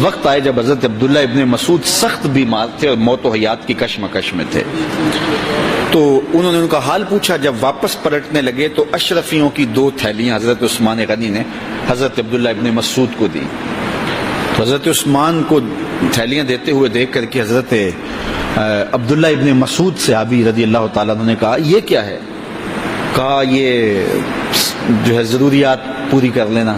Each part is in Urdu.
وقت آئے جب حضرت عبداللہ ابن مسعود سخت بیمار تھے اور موت و حیات کی کشمکش میں تھے، تو انہوں نے ان کا حال پوچھا۔ جب واپس پلٹنے لگے تو اشرفیوں کی 2 تھیلیاں حضرت عثمان غنی نے حضرت عبداللہ ابن مسعود کو دی۔ تو حضرت عثمان کو تھیلیاں دیتے ہوئے دیکھ کر کے حضرت عبداللہ ابن مسعود صحابی رضی اللہ تعالیٰ عنہ نے کہا یہ کیا ہے؟ کہا یہ جو ہے ضروریات پوری کر لینا۔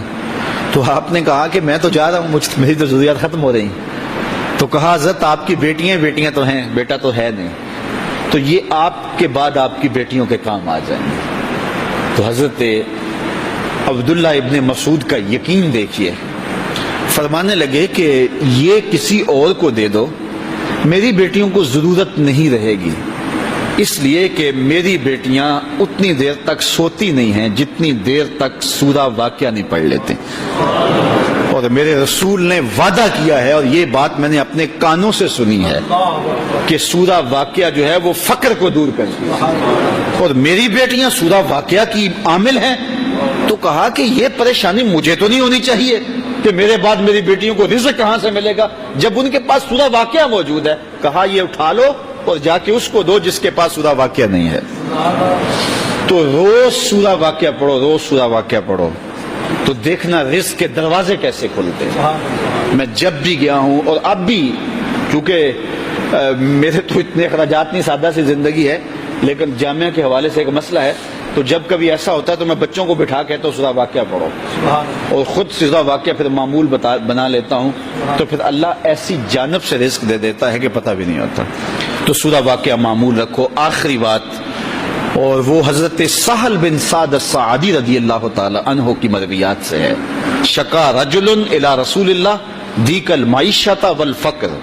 تو آپ نے کہا کہ میں تو جا رہا ہوں، میری تو ضروریات ختم ہو رہی ہیں۔ تو کہا حضرت آپ کی بیٹیاں تو ہیں، بیٹا تو ہے نہیں، تو یہ آپ کے بعد آپ کی بیٹیوں کے کام آ جائیں گے۔ تو حضرت عبداللہ ابن مسعود کا یقین دیکھیے، فرمانے لگے کہ یہ کسی اور کو دے دو، میری بیٹیوں کو ضرورت نہیں رہے گی، اس لیے کہ میری بیٹیاں اتنی دیر تک سوتی نہیں ہیں جتنی دیر تک سورہ واقعہ نہیں پڑھ لیتے، اور میرے رسول نے وعدہ کیا ہے، اور یہ بات میں نے اپنے کانوں سے سنی ہے کہ سورہ واقعہ جو ہے وہ فقر کو دور کرتی ہے، اور میری بیٹیاں سورہ واقعہ کی عامل ہیں۔ تو کہا کہ یہ پریشانی مجھے تو نہیں ہونی چاہیے کہ میرے بعد میری بیٹیوں کو رزق کہاں سے ملے گا جب ان کے پاس سورہ واقعہ موجود ہے۔ کہا یہ اٹھا لو اور جا کے اس کو دو جس کے پاس سورہ واقعہ نہیں ہے۔ تو روز سورہ واقعہ پڑھو، روز سورہ واقعہ پڑھو، تو دیکھنا رزق کے دروازے کیسے کھلتے ہیں۔ میں جب بھی گیا ہوں، اور اب بھی، کیونکہ میرے تو اتنے اخراجات نہیں، سادہ سی زندگی ہے، لیکن جامعہ کے حوالے سے ایک مسئلہ ہے، تو جب کبھی ایسا ہوتا ہے تو میں بچوں کو بٹھا کہتا ہوں سورہ واقعہ پڑھو، اور خود سورہ واقعہ پھر معمول بنا لیتا ہوں، تو پھر اللہ ایسی جانب سے رزق دے دیتا ہے کہ پتہ بھی نہیں ہوتا۔ تو سورہ واقعہ معمول رکھو۔ آخری بات، اور وہ حضرت سہل بن سعد الساعدی رضی اللہ تعالی عنہ کی مرویات سے ہے۔ شکا رجل الی رسول اللہ دیک المعیشۃ والفقر،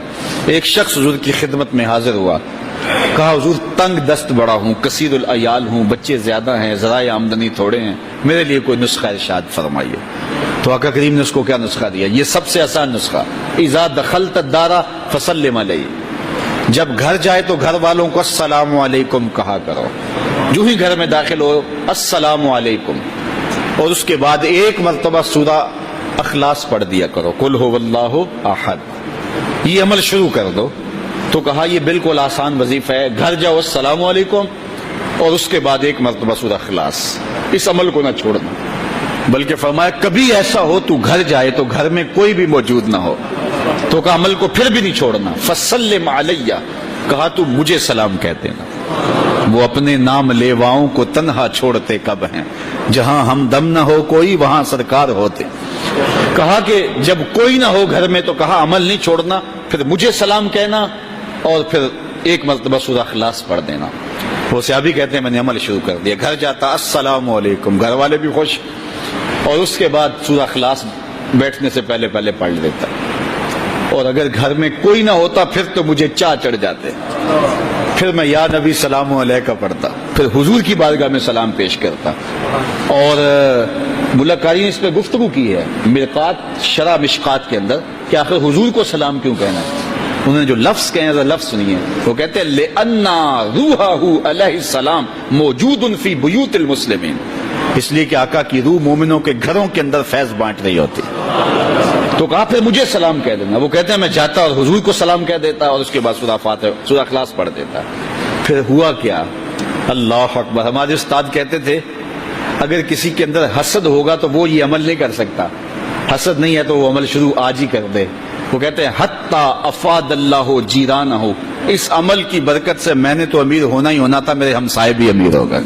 ایک شخص حضور کی خدمت میں حاضر ہوا، کہا حضور تنگ دست بڑا ہوں، کثیر العیال ہوں، بچے زیادہ ہیں، ذرائع آمدنی تھوڑے ہیں، میرے لیے کوئی نسخہ ارشاد فرمائیے۔ تو آقا کریم نے اس کو کیا نسخہ دیا؟ یہ سب سے آسان نسخہ، اذا دخلت الدار فسلم علیہ، جب گھر جائے تو گھر والوں کو السلام علیکم کہا کرو، جو ہی گھر میں داخل ہو السلام علیکم، اور اس کے بعد ایک مرتبہ سورہ اخلاص پڑھ دیا کرو، قل هو اللہ احد، یہ عمل شروع کر دو۔ تو کہا یہ بالکل آسان وظیفہ ہے، گھر جاؤ السلام علیکم، اور اس کے بعد ایک مرتبہ سورہ اخلاص، اس عمل کو نہ چھوڑنا۔ بلکہ فرمایا کبھی ایسا ہو تو گھر جائے تو گھر میں کوئی بھی موجود نہ ہو، تو کہا عمل کو پھر بھی نہیں چھوڑنا۔ فسلم علیہ، کہا تو مجھے سلام کہہ دینا، وہ اپنے نام لیواؤں کو تنہا چھوڑتے کب ہیں، جہاں ہم دم نہ ہو کوئی وہاں سرکار ہوتے۔ کہا کہ جب کوئی نہ ہو گھر میں تو کہا عمل نہیں چھوڑنا، پھر مجھے سلام کہنا، اور پھر ایک مرتبہ سورہ اخلاص پڑھ دینا۔ وہ صحابی کہتے ہیں میں نے عمل شروع کر دیا، گھر جاتا السلام علیکم، گھر والے بھی خوش، اور اس کے بعد سورہ اخلاص بیٹھنے سے پہلے پڑھ لیتا، اور اگر گھر میں کوئی نہ ہوتا پھر تو مجھے چاہ چڑھ جاتے، پھر میں یا نبی سلام علیکہ پڑھتا، پھر حضور کی بارگاہ میں سلام پیش کرتا۔ اور ملا قاری نے اس پہ گفتگو کی ہے مرقات شرح مشکات کے اندر کہ آخر حضور کو سلام کیوں کہنا ہے۔ انہوں نے جو لفظ کہے ہیں لفظ سنیے، وہ کہتے ہیں لِأَنَّا رُوحَهُ علیہ السلام موجود فی بیوت المسلمین، اس لیے کہ آقا کی روح مومنوں کے گھروں کے اندر فیض بانٹ رہی ہوتی۔ تو کہا پھر مجھے سلام کہہ دینا، وہ کہتے ہیں میں جاتا اور حضور کو سلام کہہ دیتا، اور اس کے بعد سورہ اخلاص پڑھ دیتا۔ پھر ہوا کیا؟ اللہ اکبر، ہمارے استاد کہتے تھے اگر کسی کے اندر حسد ہوگا تو وہ یہ عمل نہیں کر سکتا، حسد نہیں ہے تو وہ عمل شروع آج ہی کر دے۔ وہ کہتے ہیں حتی افاد اللہ جیرانہ، اس عمل کی برکت سے میں نے تو امیر ہونا ہی ہونا تھا، میرے ہمسائے بھی امیر ہو گئے۔